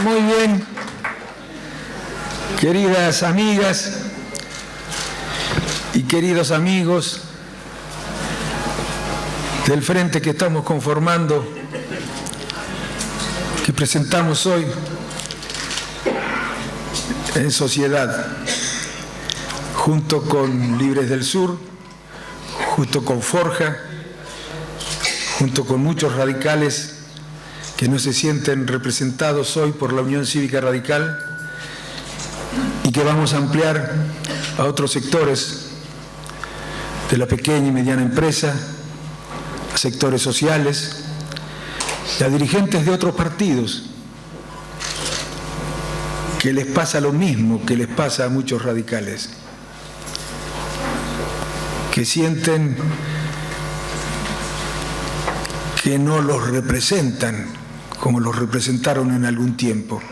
Muy bien, queridas amigas y queridos amigos del frente que estamos conformando, que presentamos hoy en sociedad, junto con Libres del Sur, junto con Forja, junto con muchos radicales que no se sienten representados hoy por la Unión Cívica Radical y que vamos a ampliar a otros sectores de la pequeña y mediana empresa, a sectores sociales y a dirigentes de otros partidos que les pasa lo mismo que les pasa a muchos radicales, que sienten que no los representan como los representaron en algún tiempo.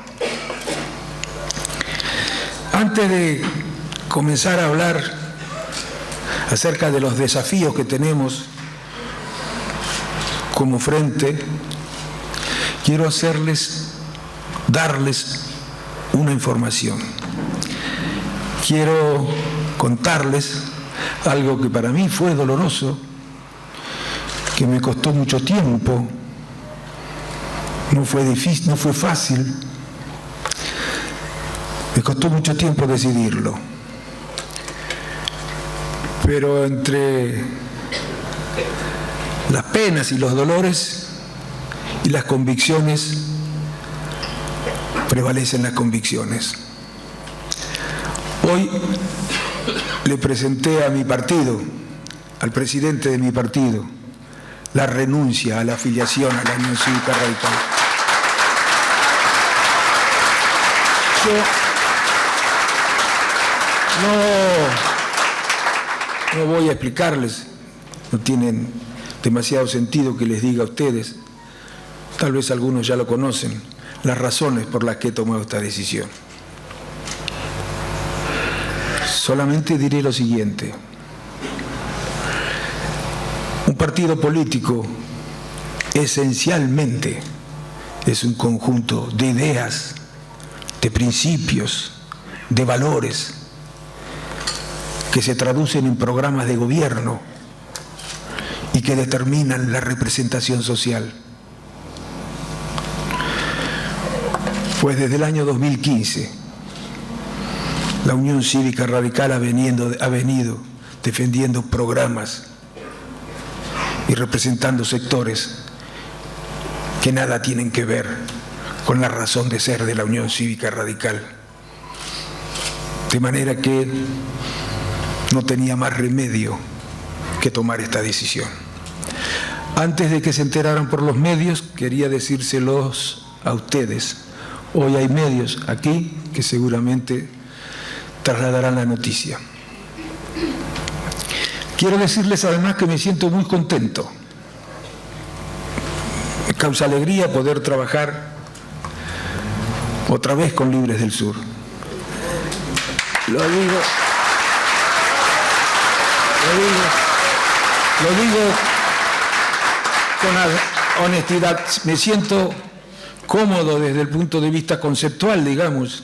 Antes de comenzar a hablar acerca de los desafíos que tenemos como frente, quiero darles una información. Quiero contarles algo que para mí fue doloroso, que me costó mucho tiempo, no fue difícil, no fue fácil, me costó mucho tiempo decidirlo. Pero entre las penas y los dolores y las convicciones, prevalecen las convicciones. Hoy le presenté a mi partido, al presidente de mi partido, la renuncia a la afiliación a la Unión Cívica Radical. Yo no voy a explicarles, no tienen demasiado sentido que les diga a ustedes, tal vez algunos ya lo conocen, las razones por las que he tomado esta decisión. Solamente diré lo siguiente: un partido político esencialmente es un conjunto de ideas, de principios, de valores que se traducen en programas de gobierno y que determinan la representación social. Pues desde el año 2015 la Unión Cívica Radical ha venido defendiendo programas y representando sectores que nada tienen que ver con la razón de ser de la Unión Cívica Radical. De manera que no tenía más remedio que tomar esta decisión. Antes de que se enteraran por los medios, quería decírselos a ustedes. Hoy hay medios aquí que seguramente trasladarán la noticia. Quiero decirles además que me siento muy contento. Me causa alegría poder trabajar otra vez con Libres del Sur. Lo digo con honestidad. Me siento cómodo desde el punto de vista conceptual, digamos,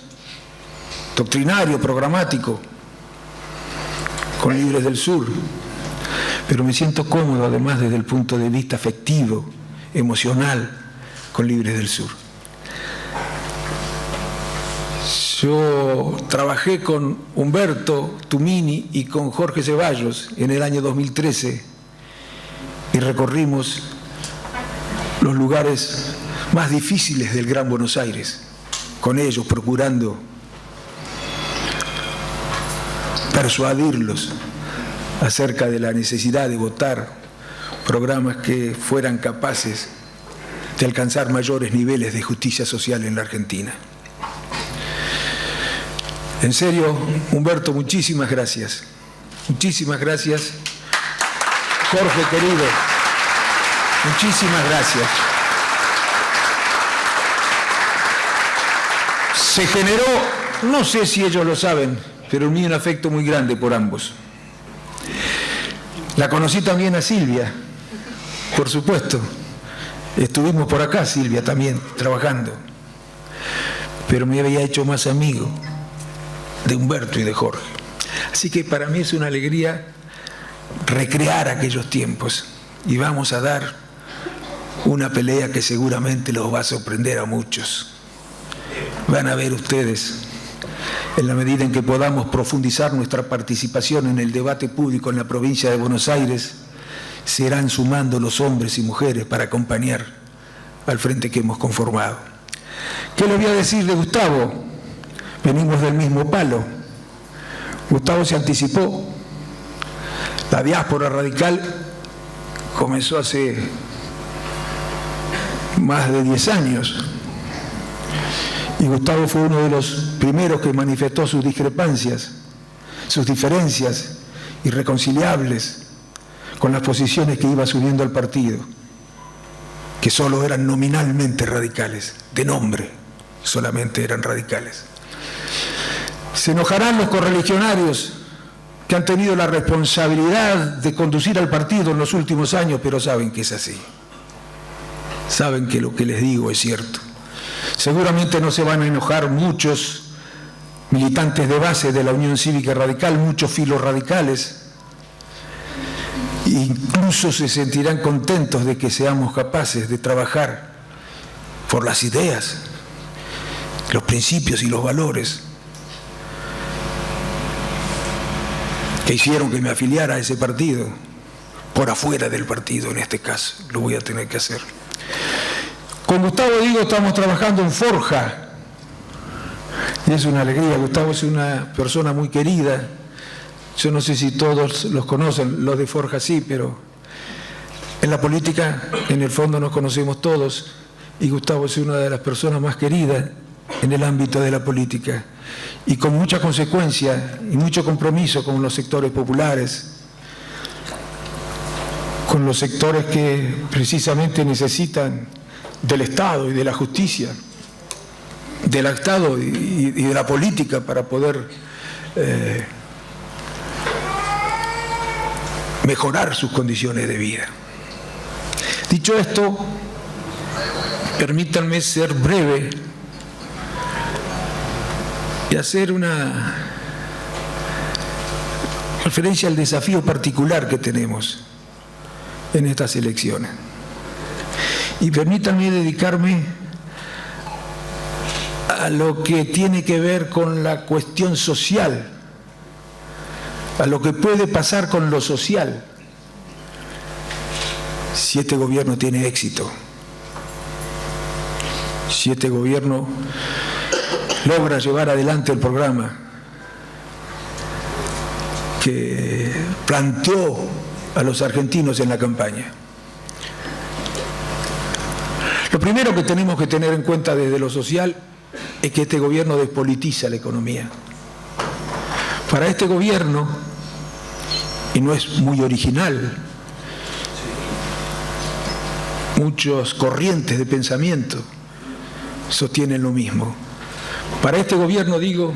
doctrinario, programático, con Libres del Sur, pero me siento cómodo además desde el punto de vista afectivo, emocional, con Libres del Sur. Yo trabajé con Humberto Tumini y con Jorge Ceballos en el año 2013 y recorrimos los lugares más difíciles del Gran Buenos Aires, con ellos procurando persuadirlos acerca de la necesidad de votar programas que fueran capaces de alcanzar mayores niveles de justicia social en la Argentina. En serio, Humberto, muchísimas gracias. Muchísimas gracias. Jorge, querido, muchísimas gracias. Se generó, no sé si ellos lo saben, pero uní un afecto muy grande por ambos. La conocí también a Silvia, por supuesto. Estuvimos por acá, Silvia, también, trabajando. pero me había hecho más amigo de Humberto y de Jorge. Así que para mí es una alegría recrear aquellos tiempos y vamos a dar una pelea que seguramente los va a sorprender a muchos. Van a ver ustedes, en la medida en que podamos profundizar nuestra participación en el debate público en la provincia de Buenos Aires, se irán sumando los hombres y mujeres para acompañar al frente que hemos conformado. ¿Qué le voy a decir de Gustavo? Venimos del mismo palo. Gustavo se anticipó. La diáspora radical comenzó hace más de 10 años. Y Gustavo fue uno de los primeros que manifestó sus discrepancias, sus diferencias irreconciliables con las posiciones que iba asumiendo el partido, que solo eran nominalmente radicales, de nombre solamente eran radicales. Se enojarán los correligionarios que han tenido la responsabilidad de conducir al partido en los últimos años, pero saben que es así. Saben que lo que les digo es cierto. Seguramente no se van a enojar muchos militantes de base de la Unión Cívica Radical, muchos filos radicales. Incluso se sentirán contentos de que seamos capaces de trabajar por las ideas, los principios y los valores que hicieron que me afiliara a ese partido, por afuera del partido en este caso, lo voy a tener que hacer. Con Gustavo Digo estamos trabajando en Forja, y es una alegría. Gustavo es una persona muy querida. Yo no sé si todos los conocen, los de Forja sí, pero en la política, en el fondo nos conocemos todos, y Gustavo es una de las personas más queridas en el ámbito de la política, y con mucha consecuencia y mucho compromiso con los sectores populares, con los sectores que precisamente necesitan del Estado y de la justicia, del Estado y de la política para poder mejorar sus condiciones de vida. Dicho esto, permítanme ser breve y hacer una referencia al desafío particular que tenemos en estas elecciones. Y permítanme dedicarme a lo que tiene que ver con la cuestión social, a lo que puede pasar con lo social si este gobierno tiene éxito, si este gobierno logra llevar adelante el programa que planteó a los argentinos en la campaña. Lo primero que tenemos que tener en cuenta desde lo social es que este gobierno despolitiza la economía. Para este gobierno, y no es muy original, muchas corrientes de pensamiento sostienen lo mismo. Para este gobierno, digo,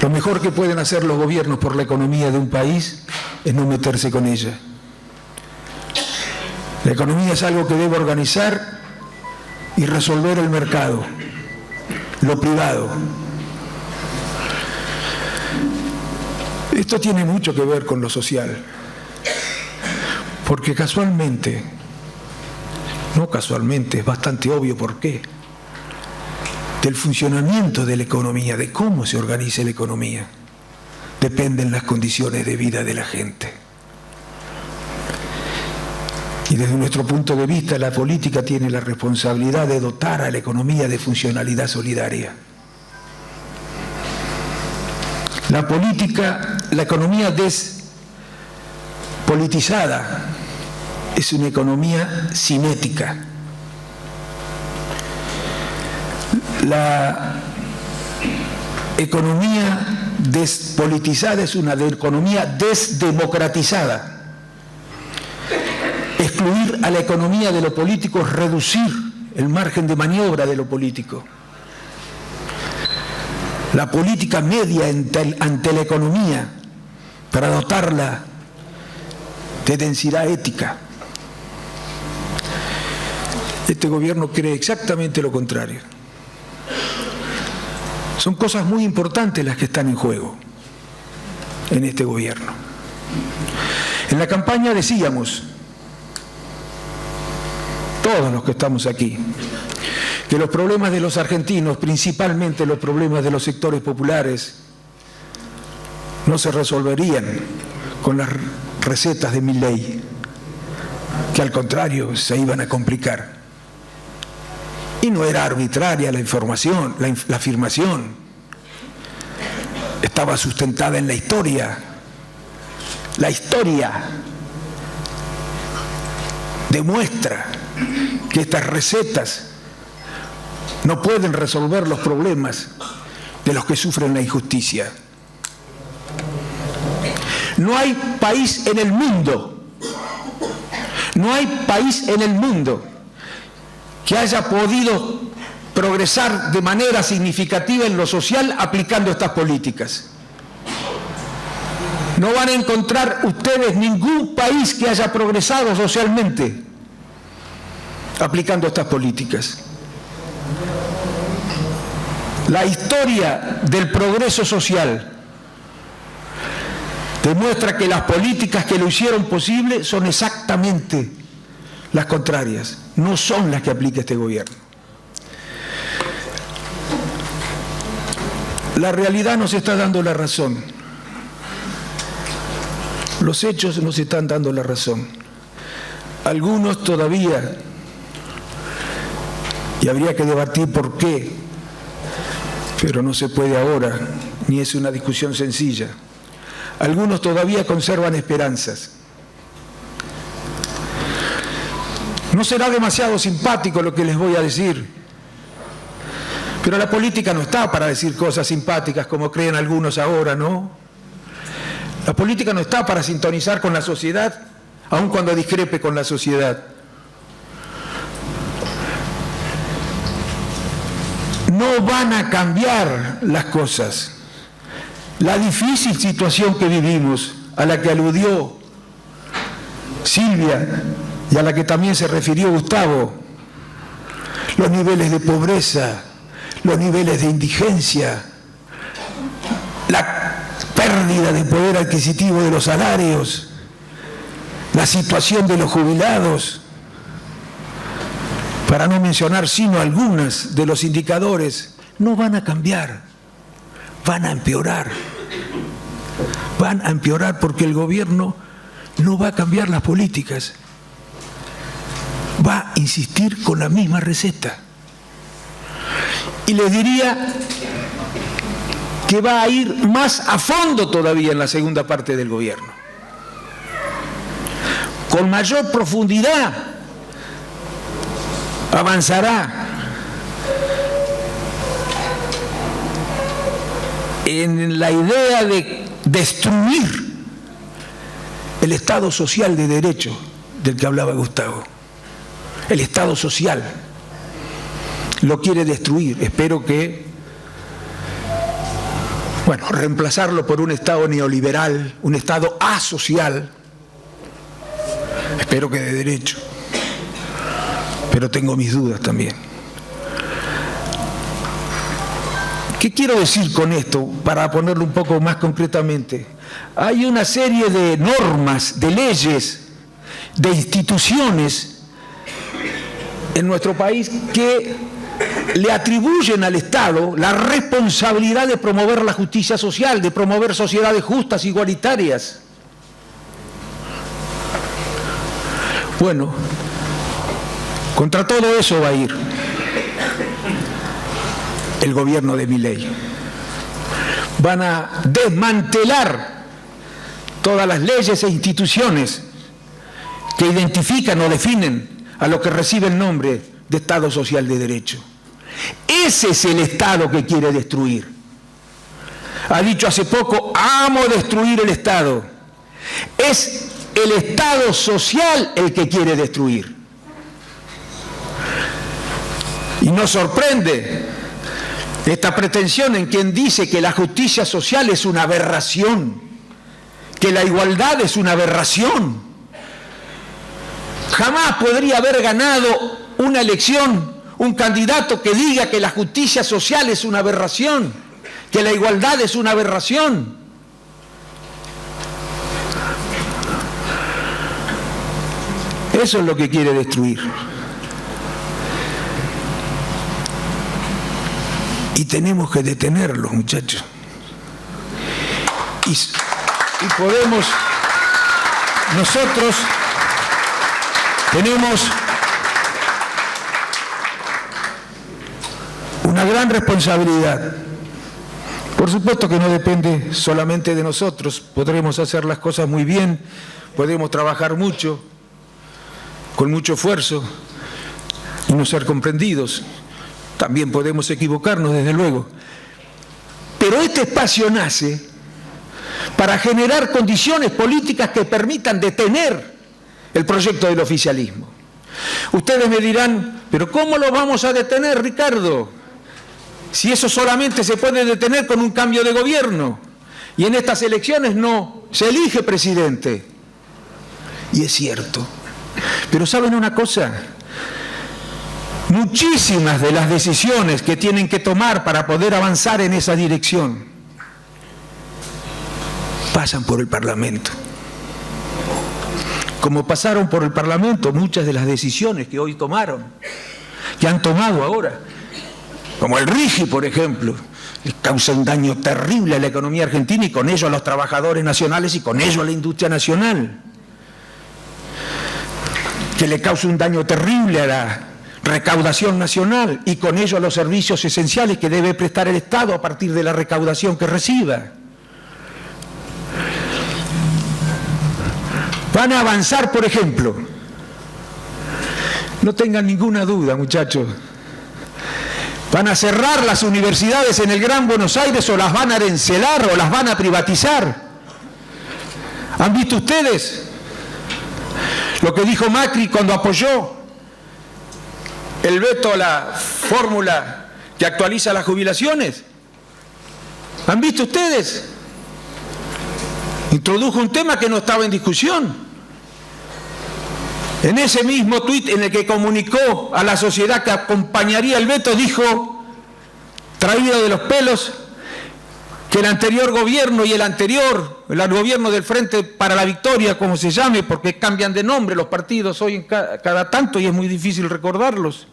lo mejor que pueden hacer los gobiernos por la economía de un país es no meterse con ella. La economía es algo que debe organizar y resolver el mercado, lo privado. Esto tiene mucho que ver con lo social, porque casualmente, no casualmente, es bastante obvio por qué, del funcionamiento de la economía, de cómo se organiza la economía, dependen las condiciones de vida de la gente. Y desde nuestro punto de vista, la política tiene la responsabilidad de dotar a la economía de funcionalidad solidaria. La política, la economía despolitizada es una economía cinética. La economía despolitizada es una economía desdemocratizada. Excluir a la economía de lo político es reducir el margen de maniobra de lo político. La política media ante la economía para dotarla de densidad ética. Este gobierno cree exactamente lo contrario. Son cosas muy importantes las que están en juego en este gobierno. En la campaña decíamos, todos los que estamos aquí, que los problemas de los argentinos, principalmente los problemas de los sectores populares, no se resolverían con las recetas de Milei, que al contrario se iban a complicar. Y no era arbitraria la información, la afirmación. Estaba sustentada en la historia. La historia demuestra que estas recetas no pueden resolver los problemas de los que sufren la injusticia. No hay país en el mundo, que haya podido progresar de manera significativa en lo social aplicando estas políticas. No van a encontrar ustedes ningún país que haya progresado socialmente aplicando estas políticas. La historia del progreso social demuestra que las políticas que lo hicieron posible son exactamente las contrarias, no son las que aplica este gobierno. La realidad nos está dando la razón. Los hechos nos están dando la razón. Algunos todavía, y habría que debatir por qué, pero no se puede ahora, ni es una discusión sencilla. Algunos todavía conservan esperanzas. No será demasiado simpático lo que les voy a decir, pero la política no está para decir cosas simpáticas como creen algunos ahora, ¿no? La política no está para sintonizar con la sociedad, aun cuando discrepe con la sociedad. No van a cambiar las cosas. La difícil situación que vivimos, a la que aludió Silvia y a la que también se refirió Gustavo, los niveles de pobreza, los niveles de indigencia, la pérdida de poder adquisitivo de los salarios, la situación de los jubilados, para no mencionar sino algunas de los indicadores, no van a cambiar, van a empeorar. Van a empeorar porque el gobierno no va a cambiar las políticas, va a insistir con la misma receta. Y les diría que va a ir más a fondo todavía en la segunda parte del gobierno. Con mayor profundidad avanzará en la idea de destruir el Estado social de derecho del que hablaba Gustavo. El Estado social lo quiere destruir. Espero que, reemplazarlo por un Estado neoliberal, un Estado asocial, espero que de derecho, pero tengo mis dudas también. ¿Qué quiero decir con esto? Para ponerlo un poco más concretamente, hay una serie de normas, de leyes, de instituciones en nuestro país que le atribuyen al Estado la responsabilidad de promover la justicia social, de promover sociedades justas, igualitarias. Bueno, contra todo eso va a ir el gobierno de Milei. Van a desmantelar todas las leyes e instituciones que identifican o definen a lo que recibe el nombre de Estado Social de Derecho. Ese es el Estado que quiere destruir. Ha dicho hace poco, amo destruir el Estado. Es el Estado social el que quiere destruir. Y nos sorprende esta pretensión en quien dice que la justicia social es una aberración, que la igualdad es una aberración. Jamás podría haber ganado una elección un candidato que diga que la justicia social es una aberración. que la igualdad es una aberración. Eso es lo que quiere destruir. Y tenemos que detenerlos, muchachos. Y podemos, nosotros tenemos una gran responsabilidad. Por supuesto que no depende solamente de nosotros, podremos hacer las cosas muy bien, podemos trabajar mucho, con mucho esfuerzo y no ser comprendidos. También podemos equivocarnos, desde luego. Pero este espacio nace para generar condiciones políticas que permitan detener el proyecto del oficialismo. Ustedes me dirán, ¿pero cómo lo vamos a detener, Ricardo? Si eso solamente se puede detener con un cambio de gobierno. Y en estas elecciones no se elige presidente. Y es cierto. Pero ¿saben una cosa? Muchísimas de las decisiones que tienen que tomar para poder avanzar en esa dirección pasan por el Parlamento. Como pasaron por el Parlamento muchas de las decisiones que hoy tomaron, que han tomado ahora, como el RIGI, por ejemplo, que causa un daño terrible a la economía argentina y con ello a los trabajadores nacionales y con ello a la industria nacional, que le causa un daño terrible a la recaudación nacional y con ello a los servicios esenciales que debe prestar el Estado a partir de la recaudación que reciba. Van a avanzar, por ejemplo, no tengan ninguna duda, muchachos, van a cerrar las universidades en el Gran Buenos Aires o las van a arancelar o las van a privatizar. ¿Han visto ustedes lo que dijo Macri cuando apoyó el veto a la fórmula que actualiza las jubilaciones? ¿Han visto ustedes? Introdujo un tema que no estaba en discusión. En ese mismo tuit en el que comunicó a la sociedad que acompañaría el veto, dijo, traído de los pelos, que el anterior gobierno y el gobierno del Frente para la Victoria, como se llame, porque cambian de nombre los partidos hoy en cada tanto y es muy difícil recordarlos,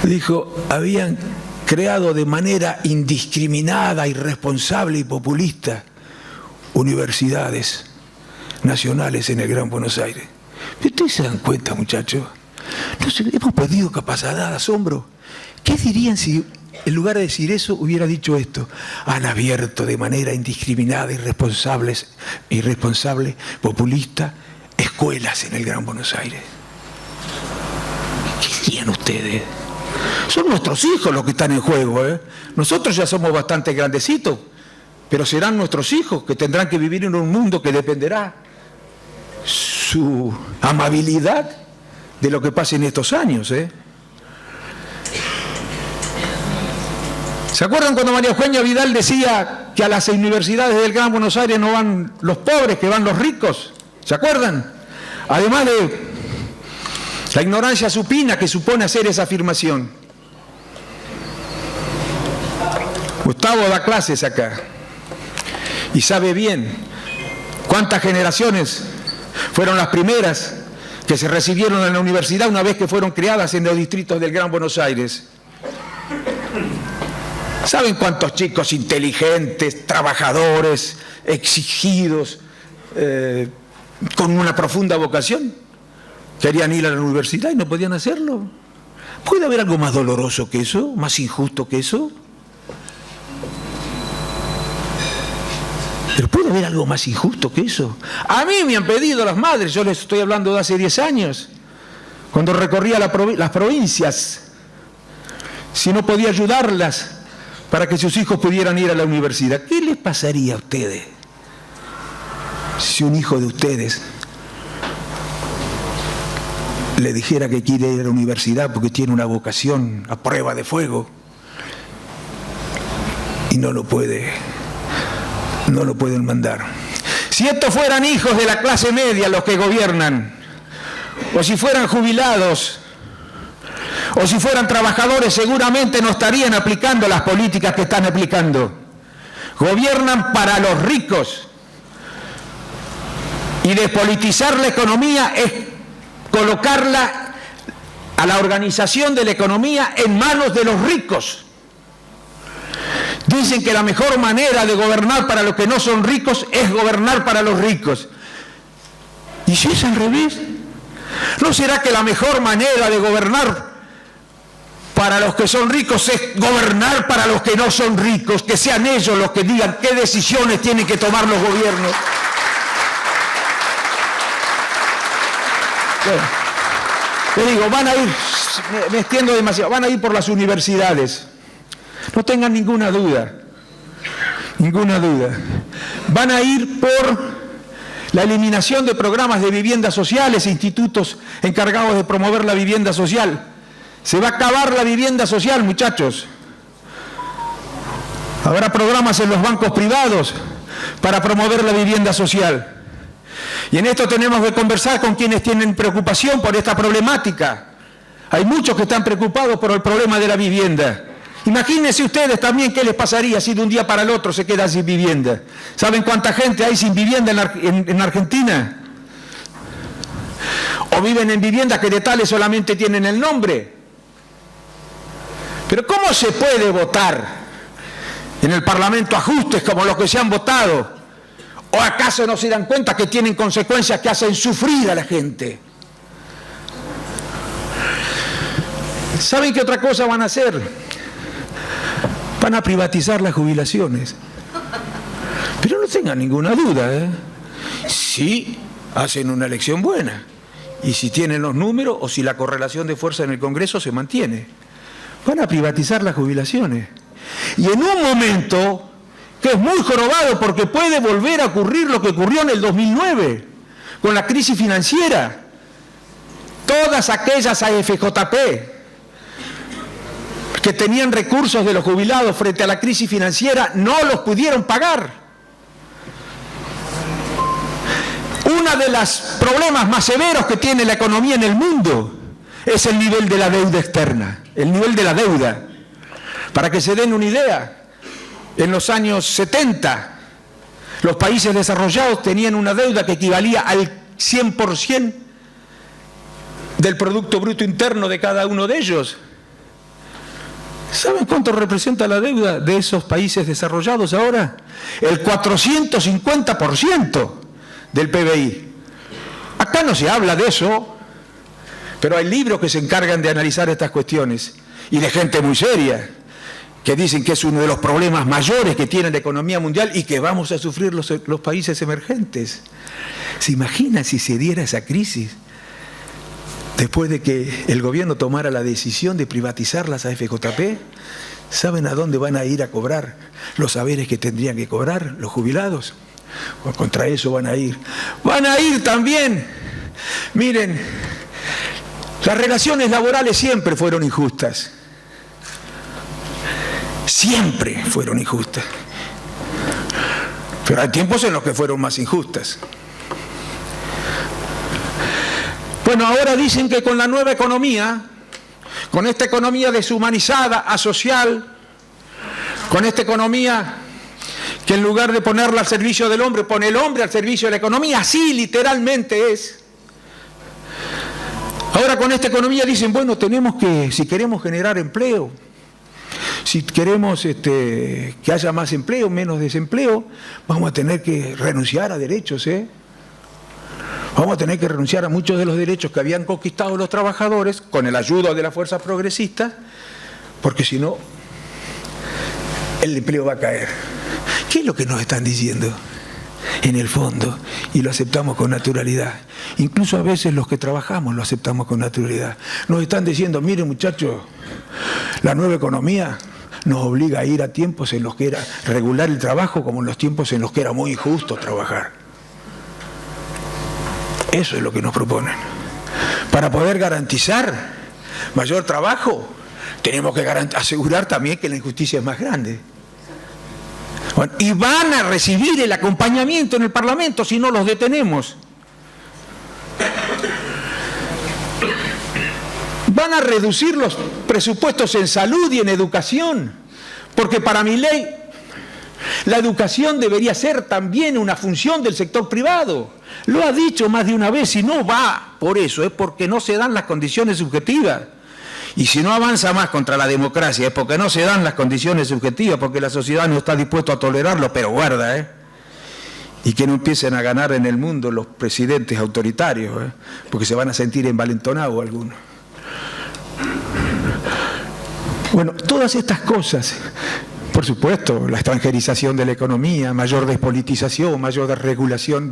dijo, habían creado de manera indiscriminada, irresponsable y populista universidades nacionales en el Gran Buenos Aires. ¿Ustedes se dan cuenta, muchachos? Hemos perdido capacidad de asombro. ¿Qué dirían si en lugar de decir eso hubiera dicho esto? Han abierto de manera indiscriminada, irresponsable, populista, escuelas en el Gran Buenos Aires. ¿Qué dirían ustedes? Son nuestros hijos los que están en juego, ¿eh? Nosotros ya somos bastante grandecitos, pero serán nuestros hijos que tendrán que vivir en un mundo que dependerá su amabilidad de lo que pase en estos años, ¿eh? ¿Se acuerdan cuando María Eugenia Vidal decía que a las universidades del Gran Buenos Aires no van los pobres, que van los ricos? ¿Se acuerdan? Además de la ignorancia supina que supone hacer esa afirmación. Gustavo da clases acá y sabe bien cuántas generaciones fueron las primeras que se recibieron en la universidad una vez que fueron creadas en los distritos del Gran Buenos Aires. ¿Saben cuántos chicos inteligentes, trabajadores, exigidos, con una profunda vocación, querían ir a la universidad y no podían hacerlo? ¿Puede haber algo más doloroso que eso? ¿Más injusto que eso? ¿Pero puede haber algo más injusto que eso? A mí me han pedido las madres, yo les estoy hablando de hace 10 años, cuando recorría las provincias, si no podía ayudarlas para que sus hijos pudieran ir a la universidad. ¿Qué les pasaría a ustedes si un hijo de ustedes le dijera que quiere ir a la universidad porque tiene una vocación a prueba de fuego y no lo pueden mandar? Si estos fueran hijos de la clase media los que gobiernan, o si fueran jubilados, O si fueran trabajadores, seguramente no estarían aplicando las políticas que están aplicando. Gobiernan para los ricos. Y despolitizar la economía es colocarla a la organización de la economía en manos de los ricos. Dicen que la mejor manera de gobernar para los que no son ricos es gobernar para los ricos. ¿Y si es al revés? ¿No será que la mejor manera de gobernar para los que son ricos es gobernar para los que no son ricos? Que sean ellos los que digan qué decisiones tienen que tomar los gobiernos. Bueno, te digo, van a ir, me extiendo demasiado, van a ir por las universidades. No tengan ninguna duda. Van a ir por la eliminación de programas de viviendas sociales e institutos encargados de promover la vivienda social. Se va a acabar la vivienda social, muchachos. Habrá programas en los bancos privados para promover la vivienda social. Y en esto tenemos que conversar con quienes tienen preocupación por esta problemática. Hay muchos que están preocupados por el problema de la vivienda. Imagínense ustedes también qué les pasaría si de un día para el otro se quedan sin vivienda. ¿Saben cuánta gente hay sin vivienda en Argentina? O viven en viviendas que de tales solamente tienen el nombre. Pero ¿cómo se puede votar en el Parlamento ajustes como los que se han votado? ¿O acaso no se dan cuenta que tienen consecuencias que hacen sufrir a la gente? ¿Saben qué otra cosa van a hacer? Van a privatizar las jubilaciones. Pero no tengan ninguna duda, si hacen una elección buena y si tienen los números o si la correlación de fuerza en el Congreso se mantiene. Van a privatizar las jubilaciones. Y en un momento que es muy jorobado porque puede volver a ocurrir lo que ocurrió en el 2009 con la crisis financiera. Todas aquellas AFJP que tenían recursos de los jubilados frente a la crisis financiera no los pudieron pagar. Uno de los problemas más severos que tiene la economía en el mundo es el nivel de la deuda externa, el nivel de la deuda. Para que se den una idea, en los años 70 los países desarrollados tenían una deuda que equivalía al 100% del Producto Bruto Interno de cada uno de ellos. ¿Saben cuánto representa la deuda de esos países desarrollados ahora? El 450% del PBI. Acá no se habla de eso, pero hay libros que se encargan de analizar estas cuestiones y de gente muy seria que dicen que es uno de los problemas mayores que tiene la economía mundial y que vamos a sufrir los países emergentes. ¿Se imaginan si se diera esa crisis? Después de que el gobierno tomara la decisión de privatizar las AFJP, ¿saben a dónde van a ir a cobrar los saberes que tendrían que cobrar los jubilados? Pues contra eso van a ir. Van a ir también. Miren, las relaciones laborales siempre fueron injustas. Siempre fueron injustas. Pero hay tiempos en los que fueron más injustas. Bueno, ahora dicen que con la nueva economía, con esta economía deshumanizada, asocial, con esta economía que en lugar de ponerla al servicio del hombre, pone el hombre al servicio de la economía, así literalmente es. Ahora con esta economía dicen, bueno, tenemos que, si queremos generar empleo, si queremos que haya más empleo, menos desempleo, vamos a tener que renunciar a derechos, Vamos a tener que renunciar a muchos de los derechos que habían conquistado los trabajadores con el ayuda de las fuerzas progresistas, porque si no, el empleo va a caer. ¿Qué es lo que nos están diciendo? En el fondo, y lo aceptamos con naturalidad. Incluso a veces los que trabajamos lo aceptamos con naturalidad. Nos están diciendo, miren muchachos, la nueva economía nos obliga a ir a tiempos en los que era regular el trabajo como en los tiempos en los que era muy injusto trabajar. Eso es lo que nos proponen. Para poder garantizar mayor trabajo, tenemos que asegurar también que la injusticia es más grande. Bueno, y van a recibir el acompañamiento en el Parlamento si no los detenemos. van a reducir los presupuestos en salud y en educación, porque para Milei la educación debería ser también una función del sector privado. Lo ha dicho más de una vez y no va por eso, es porque no se dan las condiciones subjetivas. Y si no avanza más contra la democracia es porque no se dan las condiciones subjetivas, porque la sociedad no está dispuesta a tolerarlo, pero guarda, y que no empiecen a ganar en el mundo los presidentes autoritarios, porque se van a sentir envalentonados algunos. Bueno, todas estas cosas, por supuesto, la extranjerización de la economía, mayor despolitización, mayor desregulación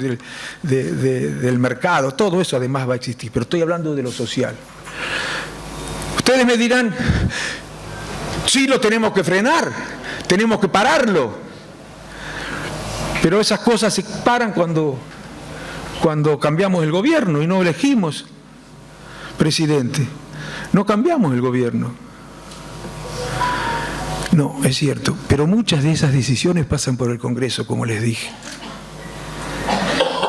del mercado, todo eso además va a existir, pero estoy hablando de lo social. Ustedes me dirán, sí, lo tenemos que frenar, tenemos que pararlo, pero esas cosas se paran cuando cambiamos el gobierno y no elegimos presidente. No cambiamos el gobierno. No, es cierto, pero muchas de esas decisiones pasan por el Congreso, como les dije.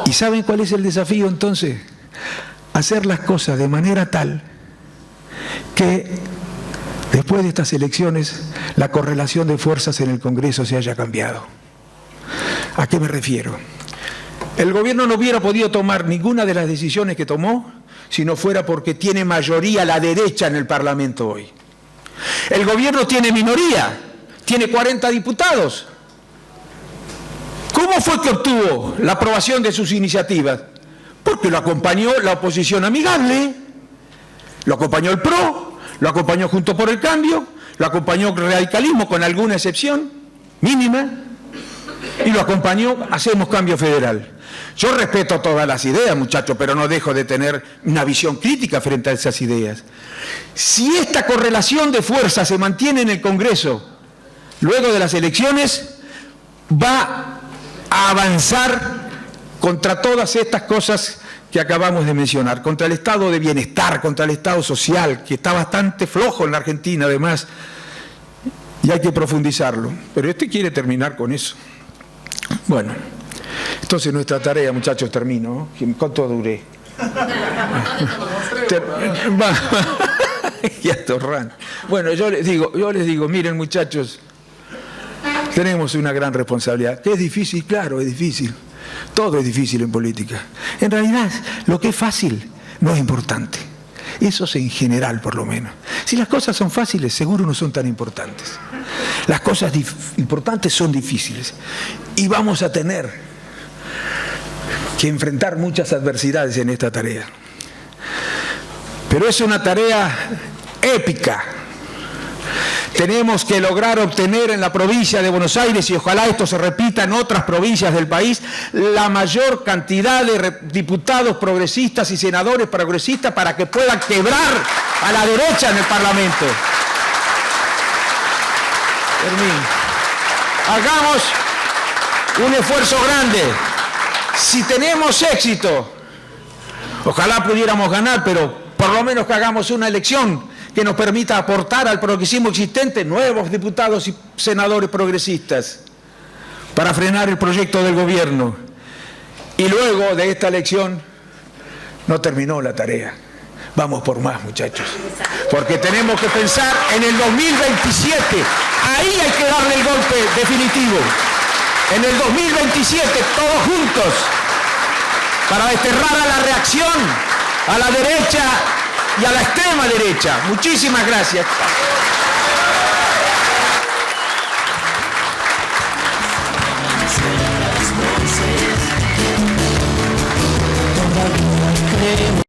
¿Y saben cuál es el desafío entonces? Hacer las cosas de manera tal que después de estas elecciones la correlación de fuerzas en el Congreso se haya cambiado. ¿A qué me refiero? El gobierno no hubiera podido tomar ninguna de las decisiones que tomó si no fuera porque tiene mayoría la derecha en el Parlamento hoy. El gobierno tiene minoría, tiene 40 diputados. ¿Cómo fue que obtuvo la aprobación de sus iniciativas? Porque lo acompañó la oposición amigable, lo acompañó el PRO, lo acompañó Juntos por el Cambio, lo acompañó el radicalismo con alguna excepción mínima, y lo acompañó Hacemos Cambio Federal. Yo respeto todas las ideas, muchachos, pero no dejo de tener una visión crítica frente a esas ideas. Si esta correlación de fuerzas se mantiene en el Congreso luego de las elecciones, va a avanzar contra todas estas cosas que acabamos de mencionar, contra el estado de bienestar, contra el estado social, que está bastante flojo en la Argentina además, y hay que profundizarlo. Pero este quiere terminar con eso. Bueno, entonces nuestra tarea, muchachos, termino. ¿Cuánto duré? Bueno, yo les digo, miren, muchachos, tenemos una gran responsabilidad. ¿Que es difícil? Claro, es difícil. Todo es difícil en política. En realidad, lo que es fácil no es importante. Eso es en general, por lo menos. Si las cosas son fáciles, seguro no son tan importantes. Las cosas importantes son difíciles. Y vamos a tener que enfrentar muchas adversidades en esta tarea. Pero es una tarea épica. Tenemos que lograr obtener en la provincia de Buenos Aires, y ojalá esto se repita en otras provincias del país, la mayor cantidad de diputados progresistas y senadores progresistas para que puedan quebrar a la derecha en el Parlamento. Hagamos un esfuerzo grande. Si tenemos éxito, ojalá pudiéramos ganar, pero por lo menos que hagamos una elección que nos permita aportar al progresismo existente nuevos diputados y senadores progresistas para frenar el proyecto del gobierno. Y luego de esta elección no terminó la tarea. Vamos por más, muchachos. Porque tenemos que pensar en el 2027. Ahí hay que darle el golpe definitivo. En el 2027, todos juntos, para desterrar a la reacción, a la derecha y a la extrema derecha. Muchísimas gracias.